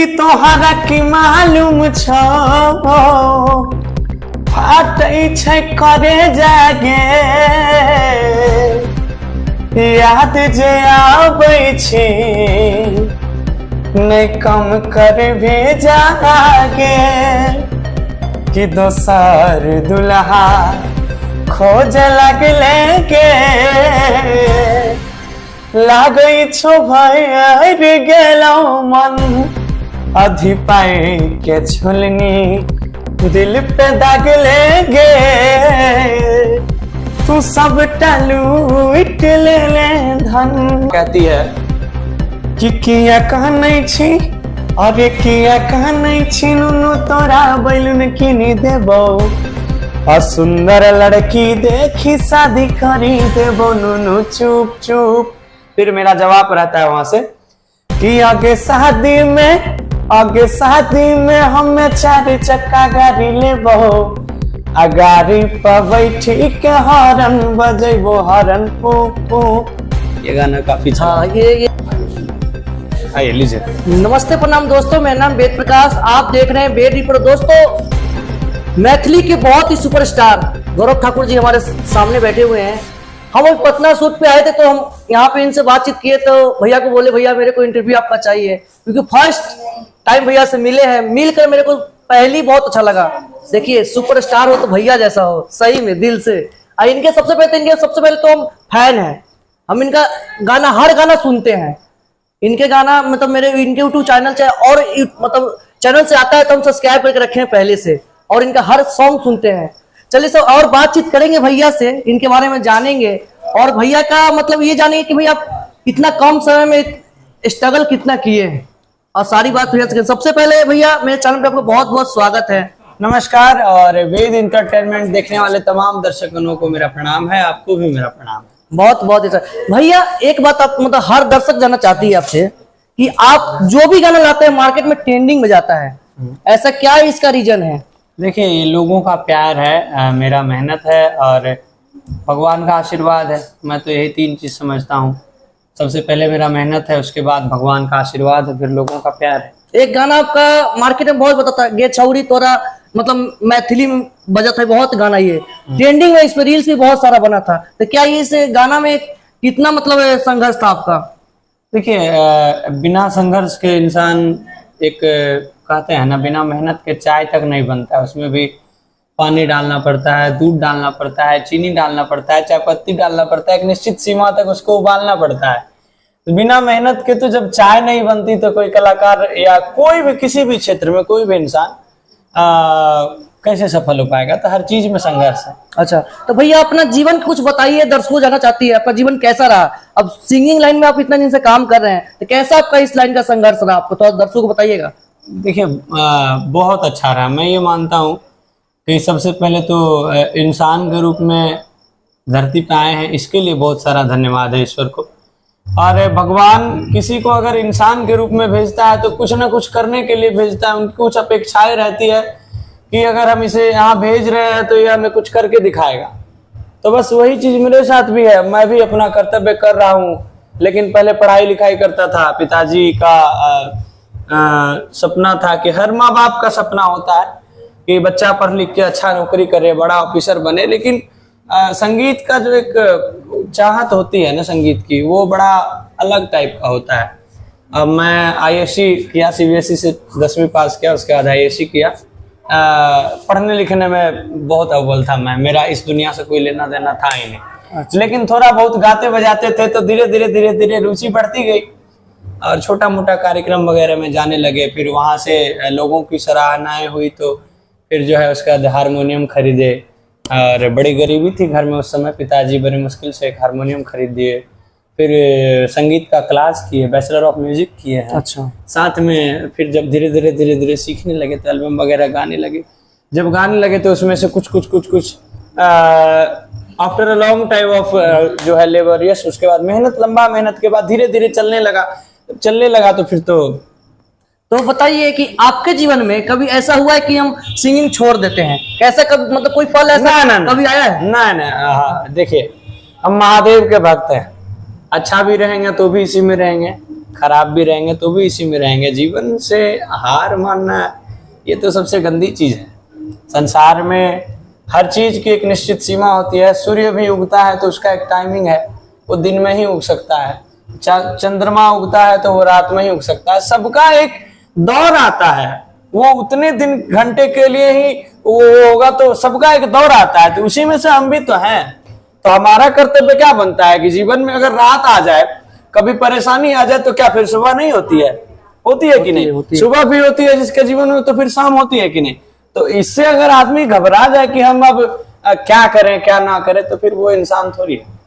कि तोहरा की मालूम छो फाटै छै करे जागे याद जे आबै छी नहीं कम कर भेजागे कि दोसर दुल्हा खोज लगले के लागै छो भर गेलौ मन अधी पाई के झुलनी दिल पे दाग लेगे तू सब लूट ले धन। कहती है कि किया कहनै छी अरे किया कहनै छी नुनु तोरा बैलून किनी देबो आ सुंदर लड़की देखी शादी करी देबो नुनु चुप चुप। फिर मेरा जवाब रहता है वहां से कि आगे शादी में हमें 4 चक्का गाड़ी लेबो आ गाड़ी पर बैठी के हॉर्न बजेबो हॉर्न पू पू। ये गाना काफी अच्छा ये आइए लीजिए। नमस्ते प्रणाम दोस्तों, मेरा नाम वेद प्रकाश, आप देख रहे हैं वेद रिपोर्ट। दोस्तों, मैथिली के बहुत ही सुपरस्टार गौरव ठाकुर जी हमारे सामने बैठे हुए हैं। हम एक पटना शूट पे आए थे तो हम यहाँ पे इनसे बातचीत किए तो भैया को बोले भैया मेरे को इंटरव्यू आपका चाहिए, क्योंकि फर्स्ट टाइम भैया से मिले हैं। मिलकर मेरे को पहली बहुत अच्छा लगा। देखिए, सुपरस्टार हो तो भैया जैसा हो, सही में दिल से। इनके सबसे पहले तो हम फैन हैं। हम इनका गाना हर गाना सुनते हैं। इनके गाना मतलब मेरे इनके यूट्यूब चैनल से और मतलब चैनल से आता है तो हम सब्सक्राइब करके रखे हैं पहले से, और इनका हर सॉन्ग सुनते हैं। चलिए सब और बातचीत करेंगे भैया से, इनके बारे में जानेंगे और भैया का मतलब ये जानेंगे कि भैया आप इतना कम समय में स्ट्रगल कितना किए हैं और सारी बात भैया से। सबसे पहले भैया मेरे चैनल पे आपका बहुत बहुत स्वागत है। नमस्कार, और वेद इंटरटेनमेंट देखने वाले तमाम दर्शकों को मेरा प्रणाम है, आपको भी मेरा प्रणाम है। बहुत बहुत अच्छा भैया। एक बात आप मतलब हर दर्शक जानना चाहती है आपसे कि आप जो भी गाना लाते हैं मार्केट में ट्रेंडिंग में जाता है, ऐसा क्या है, इसका रीजन है? देखिए, ये लोगों का प्यार है, मेरा मेहनत है और भगवान का आशीर्वाद है। मैं तो यही 3 चीज समझता हूँ। सबसे पहले मेरा मेहनत है, उसके बाद भगवान का आशीर्वाद है, फिर लोगों का प्यार है। एक गाना आपका मार्केट में बहुत बताता है, गे छौरी तोरा, मतलब मैथिली में बजा था बहुत गाना, ये ट्रेंडिंग में, इस पर रील्स भी बहुत सारा बना था। तो क्या ये इस गाना में कितना मतलब संघर्ष था आपका? देखिए, बिना संघर्ष के इंसान एक कहते हैं ना, बिना मेहनत के चाय तक नहीं बनता है। उसमें भी पानी डालना पड़ता है, दूध डालना पड़ता है, चीनी डालना पड़ता है, चाय पत्ती डालना पड़ता है, एक निश्चित सीमा तक उसको उबालना पड़ता है। तो बिना मेहनत के तो जब चाय नहीं बनती तो कोई कलाकार या कोई भी किसी भी क्षेत्र में कोई भी इंसान कैसे सफल हो पाएगा? तो हर चीज में संघर्ष है। अच्छा, तो भैया अपना जीवन कुछ बताइए, दर्शकों जाना चाहती है आपका जीवन कैसा रहा। अब सिंगिंग लाइन में आप इतना दिन से काम कर रहे हैं, तो कैसा आपका इस लाइन का संघर्ष रहा आपको, तो दर्शकों को बताइएगा। देखिए, बहुत अच्छा रहा। मैं ये मानता हूँ कि सबसे पहले तो इंसान के रूप में धरती पे आए हैं, इसके लिए बहुत सारा धन्यवाद है ईश्वर को। और भगवान किसी को अगर इंसान के रूप में भेजता है तो कुछ ना कुछ करने के लिए भेजता है। उनकी कुछ अपेक्षाएं रहती है कि अगर हम इसे यहाँ भेज रहे हैं तो ये हमें कुछ करके दिखाएगा। तो बस वही चीज मेरे साथ भी है। मैं भी अपना कर्तव्य कर रहा हूँ, लेकिन पहले पढ़ाई लिखाई करता था। पिताजी का सपना था कि हर माँ बाप का सपना होता है कि बच्चा पढ़ लिख के अच्छा नौकरी करे, बड़ा ऑफिसर बने। लेकिन संगीत का जो एक चाहत होती है ना संगीत की, वो बड़ा अलग टाइप का होता है। अब मैं आईएससी किया, सीबीएसई से 10वीं पास किया, उसके बाद आईएससी किया। पढ़ने लिखने में बहुत अव्वल था मैं, मेरा इस दुनिया से कोई लेना देना था ही नहीं। अच्छा। लेकिन थोड़ा बहुत गाते बजाते थे तो धीरे धीरे रुचि बढ़ती गई और छोटा मोटा कार्यक्रम वगैरह में जाने लगे। फिर वहाँ से लोगों की सराहनाएं हुई तो फिर जो है उसका हारमोनियम खरीदे। और बड़ी गरीबी थी घर में उस समय, पिताजी बड़ी मुश्किल से एक हारमोनियम खरीद दिए। फिर संगीत का क्लास किए, बैचलर ऑफ म्यूजिक किए हैं। अच्छा। साथ में फिर जब धीरे धीरे सीखने लगे तो एल्बम वगैरह गाने लगे। जब गाने लगे तो उसमें से कुछ after a long time of जो है लेबर, यस, उसके बाद मेहनत, लंबा मेहनत के बाद धीरे धीरे चलने लगा तो फिर तो बताइए कि आपके जीवन में कभी ऐसा हुआ है कि हम सिंगिंग छोड़ देते हैं? कैसा कभी मतलब कोई पल ऐसा कभी आया है? ना। देखिए, हम महादेव के भक्त हैं। अच्छा भी रहेंगे तो भी इसी में रहेंगे, खराब भी रहेंगे तो भी इसी में रहेंगे। जीवन से हार मानना ये तो सबसे गंदी चीज है। संसार में हर चीज की एक निश्चित सीमा होती है। सूर्य भी उगता है तो उसका एक टाइमिंग है, वो दिन में ही उग सकता है। चंद्रमा उगता है तो वो रात में ही उग सकता है। सबका एक दौर आता है, वो उतने दिन घंटे के लिए ही वो होगा, तो सबका एक दौर आता है, तो उसी में से हम भी तो हैं। तो हमारा कर्तव्य क्या बनता है कि जीवन में अगर रात आ जाए, कभी परेशानी आ जाए, तो क्या फिर सुबह नहीं होती है? होती है कि नहीं? सुबह भी होती है जिसके जीवन में, तो फिर शाम होती है कि नहीं? तो इससे अगर आदमी घबरा जाए कि हम अब क्या करें क्या ना करें, तो फिर वो इंसान थोड़ी है।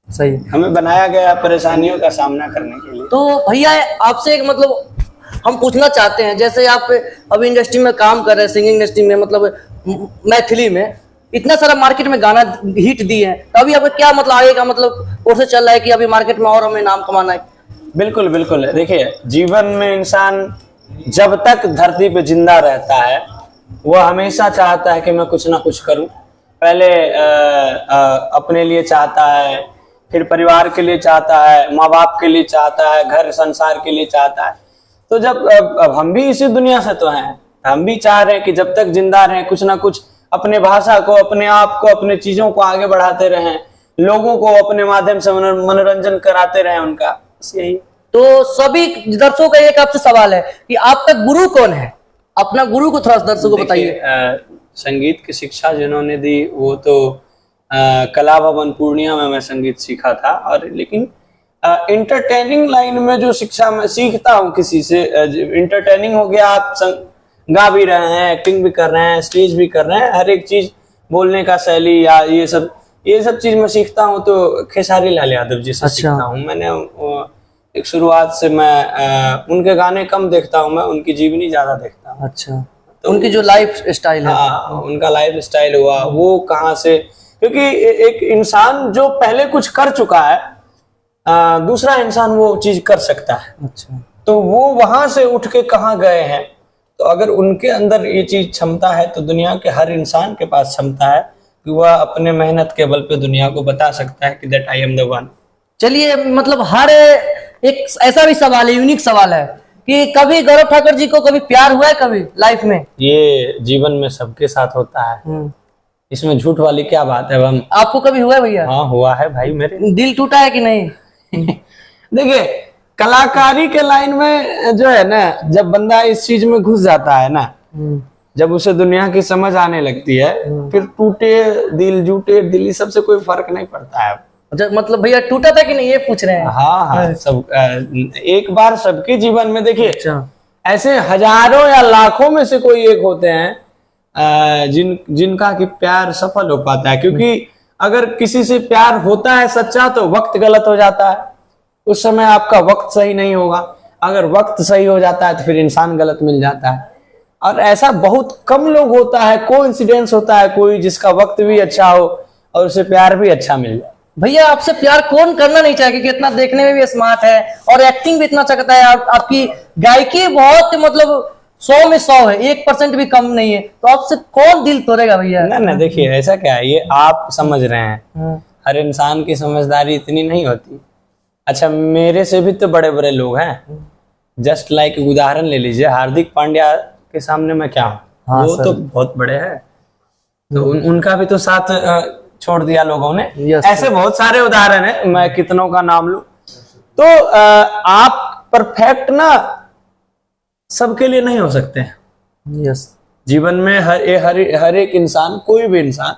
सही। हमें बनाया गया परेशानियों का सामना करने के लिए। तो भैया आपसे एक मतलब हम पूछना चाहते हैं, जैसे आप अभी इंडस्ट्री में काम कर रहे हैं, सिंगिंग इंडस्ट्री में, मतलब मैथिली में इतना सारा मार्केट में गाना हिट दिए हैं, तो अभी अब क्या मतलब आगे का मतलब कोर्स चल रहा है कि अभी मार्केट में और हमें नाम कमाना है? बिल्कुल बिल्कुल। देखिए, जीवन में इंसान जब तक धरती पे जिंदा रहता है, वह हमेशा चाहता है कि मैं कुछ ना कुछ करूं। पहले अपने लिए चाहता है, फिर परिवार के लिए चाहता है, माँ बाप के लिए चाहता है, घर संसार के लिए चाहता है। तो जब अब हम भी इसी दुनिया से तो हैं, हम भी चाह रहे हैं कि जब तक जिंदा रहें कुछ ना कुछ अपने भाषा को, अपने आप को, अपने चीजों को आगे बढ़ाते रहें, लोगों को अपने माध्यम से मनोरंजन कराते रहें उनका। बस यही। तो सभी दर्शकों का एक आपसे सवाल है कि आपका गुरु कौन है? अपना गुरु को थोड़ा दर्शकों को बताइए। संगीत की शिक्षा जिन्होंने दी वो तो कला भवन पूर्णिया में मैं संगीत सीखा था। और लेकिन इंटरटेनिंग लाइन में जो शिक्षा मैं सीखता हूँ किसी से, इंटरटेनिंग हो गया, आप गा भी रहे हैं, एक्टिंग भी कर रहे हैं, स्टेज भी कर रहे हैं, हर एक चीज, बोलने का शैली या ये सब चीज मैं सीखता हूँ तो खेसारी लाल यादव जी से सीखता हूँ। मैंने एक शुरुआत से मैं उनके गाने कम देखता हूँ, मैं उनकी जीवनी ज्यादा देखता हूँ। अच्छा। तो उनकी जो लाइफ स्टाइल है, उनका लाइफ स्टाइल हुआ, वो कहाँ से, क्योंकि एक इंसान जो पहले कुछ कर चुका है, दूसरा इंसान वो चीज कर सकता है। अच्छा। तो वो वहां से उठ के कहाँ गए हैं, तो अगर उनके अंदर ये चीज क्षमता है, तो दुनिया के हर इंसान के पास क्षमता है कि वह अपने मेहनत के बल पे दुनिया को बता सकता है कि that I am the one. चलिए, मतलब हर एक ऐसा भी सवाल है, यूनिक सवाल है कि कभी गौरव ठाकुर जी को कभी प्यार हुआ है कभी लाइफ में? ये जीवन में सबके साथ होता है, इसमें झूठ वाली क्या बात है। हम आपको कभी हुआ है भैया? हाँ, हुआ है भाई। मेरे दिल टूटा है कि नहीं? देखिए, कलाकारी के लाइन में जो है ना, जब बंदा इस चीज में घुस जाता है ना, जब उसे दुनिया की समझ आने लगती है, फिर टूटे दिल जूटे दिल सबसे कोई फर्क नहीं पड़ता है। मतलब भैया टूटा था कि नहीं, ये पूछ रहे हैं? हाँ, सब एक बार सबके जीवन में। देखिए, अच्छा। ऐसे हजारों या लाखों में से कोई एक होते हैं जिनका कि प्यार सफल हो पाता है। क्योंकि अगर किसी से प्यार होता है सच्चा, तो वक्त गलत हो जाता है, उस समय आपका वक्त सही नहीं होगा। अगर वक्त सही हो जाता है तो फिर इंसान गलत मिल जाता है। और ऐसा बहुत कम लोग होता है, कोइंसिडेंस होता है कोई जिसका वक्त भी अच्छा हो और उसे प्यार भी अच्छा मिल जाए। भैया आपसे प्यार कौन करना नहीं चाहेगा, कि इतना देखने में भी स्मार्ट है और एक्टिंग भी इतना अच्छा करता है, आपकी गायकी बहुत मतलब 100 में 100 है, 1% भी कम नहीं है, तो आपसे कौन दिल तोड़ेगा भैया? ना, देखिए ऐसा क्या है, ये आप समझ रहे हैं, हर इंसान की समझदारी इतनी नहीं होती। अच्छा, मेरे से भी तो बड़े बड़े लोग हैं। जस्ट लाइक उदाहरण ले लीजिए, हार्दिक पांड्या के सामने मैं क्या हूँ? हाँ, वो तो बहुत बड़े हैं, तो उनका भी तो साथ छोड़ दिया लोगों ने। ऐसे बहुत सारे उदाहरण हैं, मैं कितनों का नाम लूं। तो आप परफेक्ट ना सबके लिए नहीं हो सकते हैं। यस। जीवन में हर एक इंसान, कोई भी इंसान,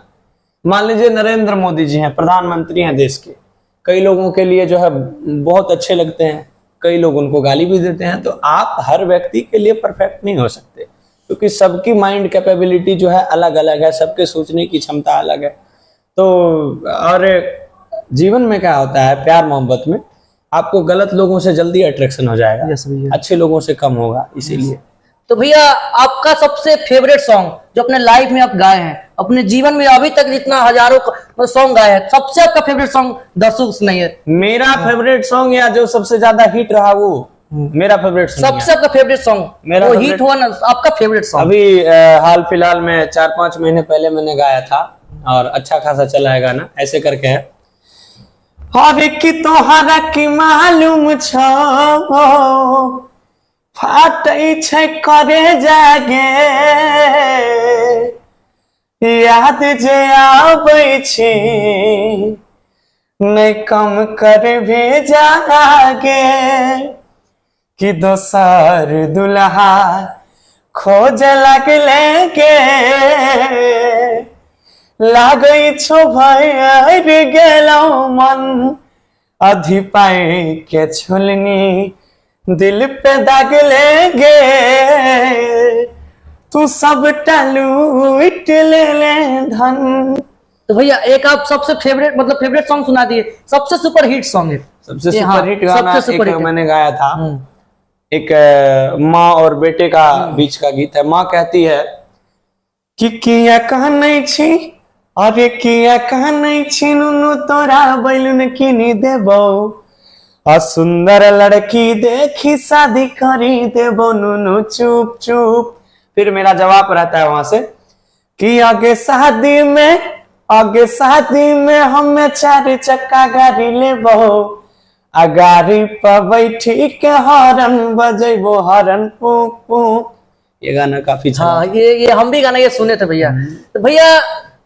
मान लीजिए नरेंद्र मोदी जी हैं, प्रधानमंत्री हैं देश के, कई लोगों के लिए जो है बहुत अच्छे लगते हैं, कई लोग उनको गाली भी देते हैं। तो आप हर व्यक्ति के लिए परफेक्ट नहीं हो सकते, क्योंकि सबकी माइंड कैपेबिलिटी जो है अलग अलग है, सबके सोचने की क्षमता अलग है। तो और जीवन में क्या होता है, प्यार मोहब्बत में आपको गलत लोगों से जल्दी अट्रैक्शन हो जाएगा, अच्छे लोगों से कम होगा, इसीलिए। तो भैया आपका सबसे फेवरेट सॉन्ग जो अपने लाइफ में आप गाए हैं, अपने जीवन में अभी तक जितना हजारों सॉन्ग गाए हैं, सबसे आपका फेवरेट सॉन्ग दर्शक सुनाइए। मेरा फेवरेट सॉन्ग या जो सबसे ज्यादा हिट रहा वो मेरा फेवरेट सॉन्ग, सबसे आपका फेवरेट सॉन्ग, मेरा वो हिट हुआ ना आपका फेवरेट सॉन्ग? अभी हाल फिलहाल में 4-5 महीने पहले मैंने गाया था और अच्छा खासा चला है गाना। ऐसे करके है, और कि तोहरा की मालूम छो फाटै छै करे जागे याद जे आबै छी नहीं कम कर भेजागे कि दोसर दुल्हा खोज लगले के लागै छो भर गेलौ मन अधी पाई के छोलनी दिल पे दाग लेंगे तू सब लूट ले धन। तो भैया एक आप सबसे फेवरेट मतलब फेवरेट सॉन्ग सुना दिए, सबसे सुपर हिट सॉन्ग है। सबसे सुपर हिट गाना एक मैंने गाया था, एक माँ और बेटे का बीच का गीत है। माँ कहती है कि किया कहा नहीं छी अरे किया कहा नहीं छी नुनु तोरा बैलून किनी देबो आ सुंदर लड़की देखी शादी करी देबो नुनु चुप चुप। फिर मेरा जवाब रहता है वहां से कि आगे शादी में हमें 4 चक्का गाड़ी लेबो आ गाड़ी पर बैठी के हॉर्न बजेबो हॉर्न पुक पुक। ये गाना काफी अच्छा। हाँ ये हम भी गाना ये सुने थे भैया। तो भैया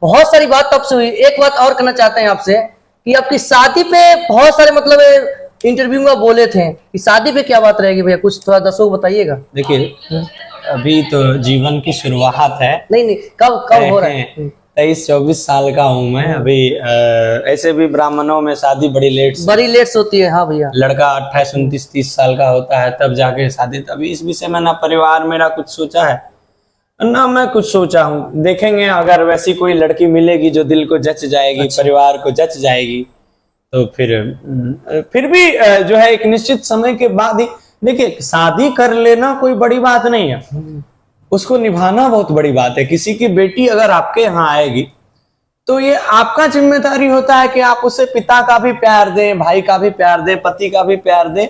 बहुत सारी बात आपसे हुई, एक बात और करना चाहते हैं आपसे कि आपकी शादी पे बहुत सारे मतलब इंटरव्यू में बोले थे कि शादी पे क्या बात रहेगी भैया, कुछ थोड़ा दर्शकों को बताइएगा। देखिए अभी तो जीवन की शुरुआत है। नहीं कब हो रहा है? 23-24 साल का हूँ मैं अभी। ऐसे भी ब्राह्मणों में शादी बड़ी लेट होती है। हाँ भैया, लड़का 28-29-30 साल का होता है तब जाके शादी। तभी इस विषय में ना परिवार मेरा कुछ सोचा है ना मैं कुछ सोचा हूँ। देखेंगे अगर वैसी कोई लड़की मिलेगी जो दिल को जच जाएगी, अच्छा। परिवार को जच जाएगी तो फिर भी जो है एक निश्चित समय के बाद ही। देखिए शादी कर लेना कोई बड़ी बात नहीं है, उसको निभाना बहुत बड़ी बात है। किसी की बेटी अगर आपके यहाँ आएगी तो ये आपका जिम्मेदारी होता है कि आप उसे पिता का भी प्यार दें, भाई का भी प्यार दें, पति का भी प्यार दें,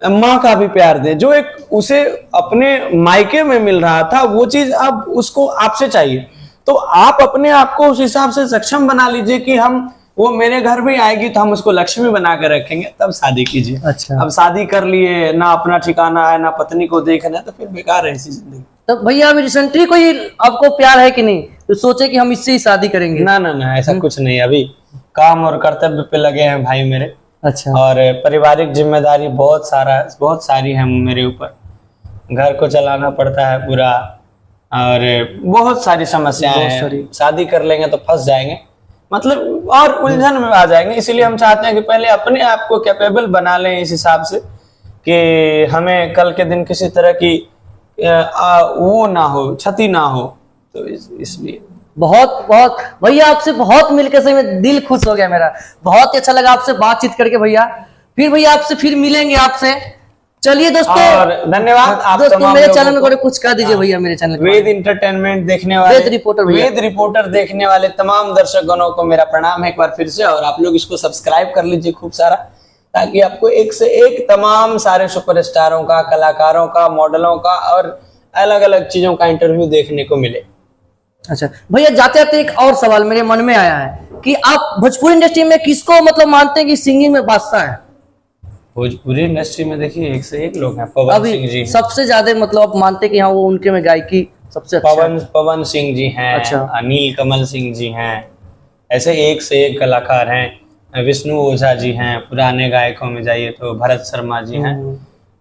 माँ का भी प्यार दें। जो एक उसे अपने मायके में मिल रहा था वो चीज अब उसको आपसे चाहिए। तो आप अपने आप को उस हिसाब से सक्षम बना लीजिए कि वो मेरे घर भी आएगी तो हम उसको लक्ष्मी बना कर रखेंगे, तब शादी कीजिए। अच्छा। अब शादी कर लिए ना अपना ठिकाना है ना पत्नी को देखना है तो फिर बेकार है ऐसी जिंदगी। तो भैया अभी रिसेंटली कोई आपको प्यार है कि नहीं तो सोचे कि हम इससे ही शादी करेंगे? ना ऐसा कुछ नहीं। अभी काम और कर्तव्य पे लगे हैं भाई मेरे। अच्छा। और पारिवारिक जिम्मेदारी बहुत सारी है मेरे ऊपर। घर को चलाना पड़ता है पूरा और बहुत सारी समस्याएं हैं। शादी कर लेंगे तो फंस जाएंगे मतलब और उलझन में आ जाएंगे। इसीलिए हम चाहते हैं कि पहले अपने आप को कैपेबल बना लें इस हिसाब से कि हमें कल के दिन किसी तरह की वो ना हो, क्षति ना हो। तो इसलिए बहुत भैया आपसे बहुत मिलकर से दिल खुश हो गया मेरा। बहुत ही अच्छा लगा आपसे बातचीत करके भैया। फिर भैया आपसे फिर मिलेंगे आपसे। चलिए दोस्तों और धन्यवाद आप दोस्तों मेरे चैनल में कुछ कह दीजिए भैया। मेरे चैनल वेद इंटरटेनमेंट देखने वाले वेद रिपोर्टर देखने वाले तमाम दर्शक गणों को मेरा प्रणाम है एक बार फिर से। और आप लोग इसको सब्सक्राइब कर लीजिए खूब सारा, ताकि आपको एक से एक तमाम सारे सुपरस्टारों का, कलाकारों का, मॉडलों का और अलग अलग चीजों का इंटरव्यू देखने को मिले। अच्छा भैया जाते जाते एक और सवाल मेरे मन में आया है कि आप भोजपुरी इंडस्ट्री में किसको मतलब मानते हैं कि सिंगिंग में बादशाह है? भोजपुरी इंडस्ट्री में देखिए एक से एक लोग हैं। पवन सिंह जी सबसे ज्यादा मतलब आप मानते हैं कि हाँ वो उनके में गायकी सबसे अच्छा पवन सिंह जी हैं। अच्छा। अनिल कमल सिंह जी हैं। ऐसे एक से एक कलाकार हैं। विष्णु ओझा जी हैं। पुराने गायकों में जाइए तो भरत शर्मा जी हैं।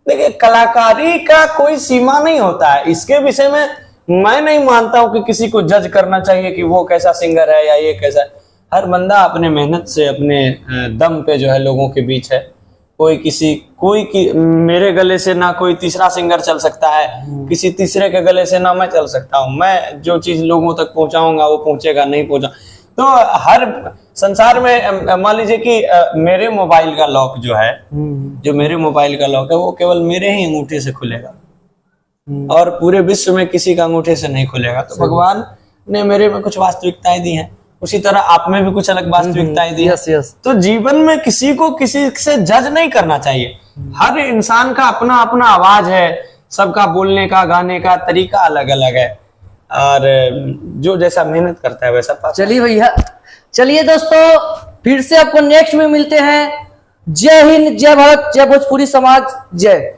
देखिए कलाकारी का कोई सीमा नहीं होता है। इसके विषय में मैं नहीं मानता हूं कि किसी को जज करना चाहिए कि वो कैसा सिंगर है या ये कैसा। हर बंदा अपने मेहनत से अपने दम पे जो है लोगों के बीच है। मेरे गले से ना कोई तीसरा सिंगर चल सकता है, किसी तीसरे के गले से ना मैं चल सकता हूँ। मैं जो चीज लोगों तक पहुंचाऊंगा वो पहुंचेगा, नहीं पहुंचा तो हर संसार में मान लीजिए कि मेरे मोबाइल का लॉक जो है, जो मेरे मोबाइल का लॉक है वो केवल मेरे ही अंगूठे से खुलेगा और पूरे विश्व में किसी का अंगूठे से नहीं खुलेगा। तो भगवान ने मेरे में कुछ वास्तविकताएं दी हैं, उसी तरह आप में भी कुछ अलग वास्तविकताएं दी हैं। तो जीवन में किसी को किसी से जज नहीं करना चाहिए। हर इंसान का अपना अपना आवाज है, सबका बोलने का, गाने का तरीका अलग अलग है और जो जैसा मेहनत करता है वैसा पाता है। चलिए भैया, चलिए दोस्तों फिर से आपको नेक्स्ट में मिलते हैं। जय हिंद, जय भारत, जय भोजपुरी समाज, जय।